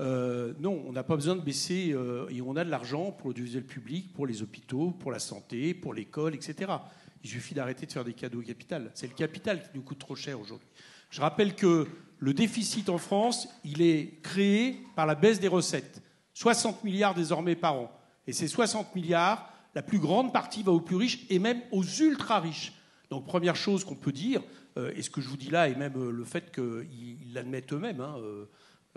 Non, on n'a pas besoin de baisser, et on a de l'argent pour l'audiovisuel public, pour les hôpitaux, pour la santé, pour l'école, etc. Il suffit d'arrêter de faire des cadeaux au capital. C'est le capital qui nous coûte trop cher aujourd'hui. Je rappelle que le déficit en France, il est créé par la baisse des recettes. 60 milliards désormais par an. Et ces 60 milliards, la plus grande partie va aux plus riches et même aux ultra-riches. Donc première chose qu'on peut dire, et ce que je vous dis là, et même le fait qu'ils l'admettent eux-mêmes,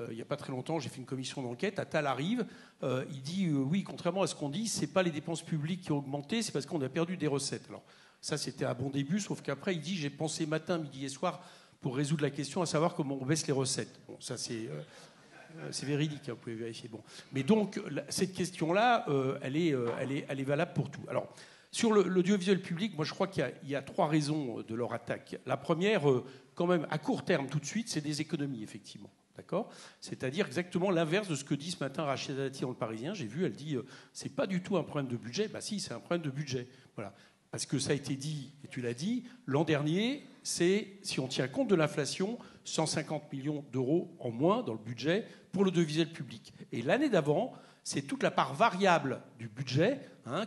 il n'y a pas très longtemps, j'ai fait une commission d'enquête, Attal arrive, il dit oui, contrairement à ce qu'on dit, ce n'est pas les dépenses publiques qui ont augmenté, c'est parce qu'on a perdu des recettes. Alors ça, c'était un bon début, sauf qu'après, il dit j'ai pensé matin, midi et soir pour résoudre la question, à savoir comment on baisse les recettes. Bon, ça c'est véridique, vous pouvez vérifier. Bon. Mais donc, cette question-là, elle est valable pour tout. Alors, sur l'audiovisuel public, moi je crois qu'il y a 3 raisons de leur attaque. La première, quand même, à court terme, tout de suite, c'est des économies, effectivement. D'accord ? C'est-à-dire exactement l'inverse de ce que dit ce matin Rachida Dati dans Le Parisien. J'ai vu, elle dit c'est pas du tout un problème de budget. Bah si, c'est un problème de budget. Voilà. Parce que ça a été dit, et tu l'as dit, l'an dernier, c'est, si on tient compte de l'inflation, 150 millions d'euros en moins dans le budget pour l'audiovisuel public. Et l'année d'avant, c'est toute la part variable du budget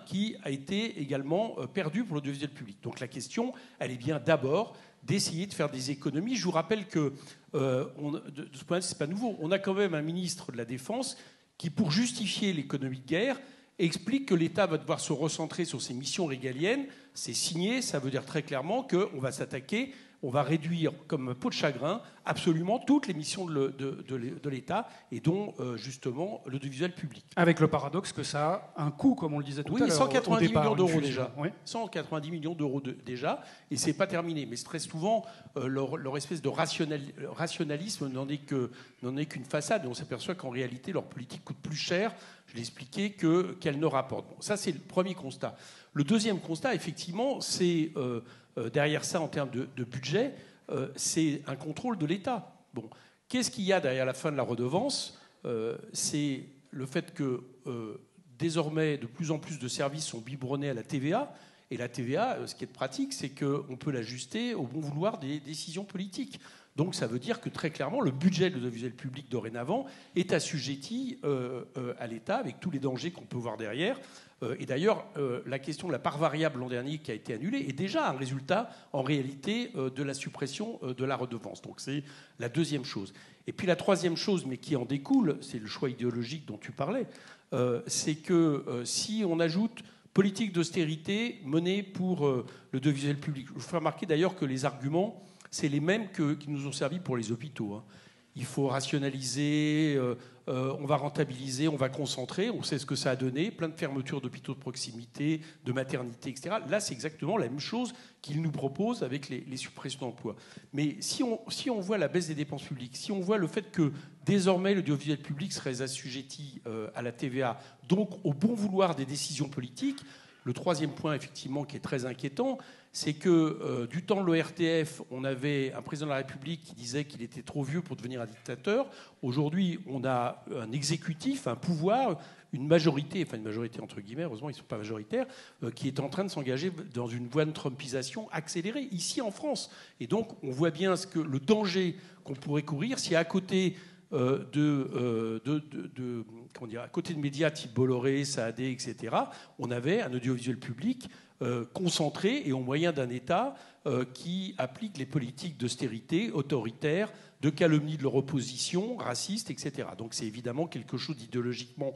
qui a été également perdue pour l'audiovisuel public. Donc la question, elle est bien d'abord d'essayer de faire des économies. Je vous rappelle que, de ce point de vue, c'est pas nouveau. On a quand même un ministre de la Défense qui, pour justifier l'économie de guerre, explique que l'État va devoir se recentrer sur ses missions régaliennes. C'est signé, ça veut dire très clairement qu'on va s'attaquer, on va réduire comme peau de chagrin absolument toutes les missions de l'État et dont justement l'audiovisuel public. Avec le paradoxe que ça a un coût, comme on le disait tout à l'heure. 190 millions d'euros déjà. Oui. 190 millions d'euros déjà, et c'est pas terminé. Mais très souvent, leur espèce de rationalisme n'en est qu'une façade. Et on s'aperçoit qu'en réalité, leur politique coûte plus cher, je l'ai expliqué, qu'elle ne rapporte. Bon, ça, c'est le premier constat. Le deuxième constat, effectivement, c'est derrière ça, en termes de budget, c'est un contrôle de l'État. Bon, qu'est-ce qu'il y a derrière la fin de la redevance ? C'est le fait que désormais, de plus en plus de services sont biberonnés à la TVA. Et la TVA, ce qui est pratique, c'est qu'on peut l'ajuster au bon vouloir des décisions politiques. Donc ça veut dire que très clairement, le budget de l'audiovisuel public dorénavant est assujetti à l'État, avec tous les dangers qu'on peut voir derrière. Et d'ailleurs, la question de la part variable l'an dernier qui a été annulée est déjà un résultat, en réalité, de la suppression de la redevance. Donc c'est la deuxième chose. Et puis la troisième chose, mais qui en découle, c'est le choix idéologique dont tu parlais, c'est que si on ajoute politique d'austérité menée pour l'audiovisuel public, je vous fais remarquer d'ailleurs que les arguments, c'est les mêmes qui nous ont servi pour les hôpitaux. Il faut rationaliser, on va rentabiliser, on va concentrer. On sait ce que ça a donné, plein de fermetures d'hôpitaux de proximité, de maternités, etc. Là, c'est exactement la même chose qu'ils nous proposent avec les suppressions d'emplois. Mais si on voit la baisse des dépenses publiques, si on voit le fait que désormais l'audiovisuel public serait assujetti à la TVA, donc au bon vouloir des décisions politiques, le troisième point, effectivement, qui est très inquiétant, c'est que du temps de l'ORTF, on avait un président de la République qui disait qu'il était trop vieux pour devenir un dictateur. Aujourd'hui, on a un exécutif, un pouvoir, une majorité entre guillemets, heureusement ils ne sont pas majoritaires, qui est en train de s'engager dans une voie de trumpisation accélérée, ici en France. Et donc, on voit bien le danger qu'on pourrait courir si à côté à côté de médias type Bolloré, Saadé, etc., on avait un audiovisuel public concentré et au moyen d'un État qui applique les politiques d'austérité autoritaire, de calomnie de leur opposition, raciste, etc. Donc c'est évidemment quelque chose d'idéologiquement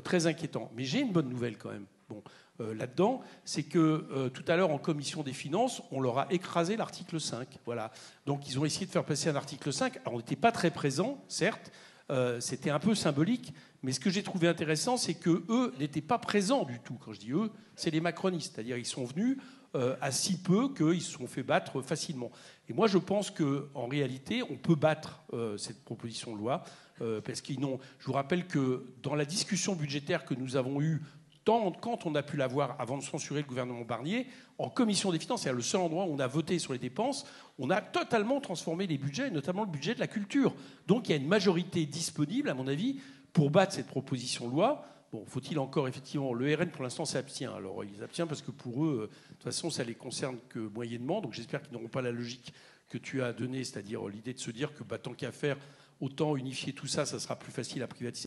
très inquiétant. Mais j'ai une bonne nouvelle quand même. Bon, là-dedans, c'est que tout à l'heure en commission des finances, on leur a écrasé l'article 5. Voilà. Donc ils ont essayé de faire passer un article 5. Alors on n'était pas très présents, certes, c'était un peu symbolique, mais ce que j'ai trouvé intéressant, c'est qu'eux n'étaient pas présents du tout. Quand je dis eux, c'est les macronistes, c'est-à-dire ils sont venus à si peu qu'ils se sont fait battre facilement. Et moi, je pense qu'en réalité, on peut battre cette proposition de loi, parce qu'ils n'ont... Je vous rappelle que dans la discussion budgétaire que nous avons eue, quand on a pu l'avoir avant de censurer le gouvernement Barnier, en commission des finances, c'est le seul endroit où on a voté sur les dépenses, on a totalement transformé les budgets, notamment le budget de la culture. Donc il y a une majorité disponible, à mon avis, pour battre cette proposition de loi. Bon, faut-il encore, effectivement, le RN pour l'instant s'abstient. Alors ils s'abstiennent parce que pour eux, de toute façon, ça les concerne que moyennement. Donc j'espère qu'ils n'auront pas la logique que tu as donnée, c'est-à-dire l'idée de se dire que tant qu'à faire, autant unifier tout ça, ça sera plus facile à privatiser.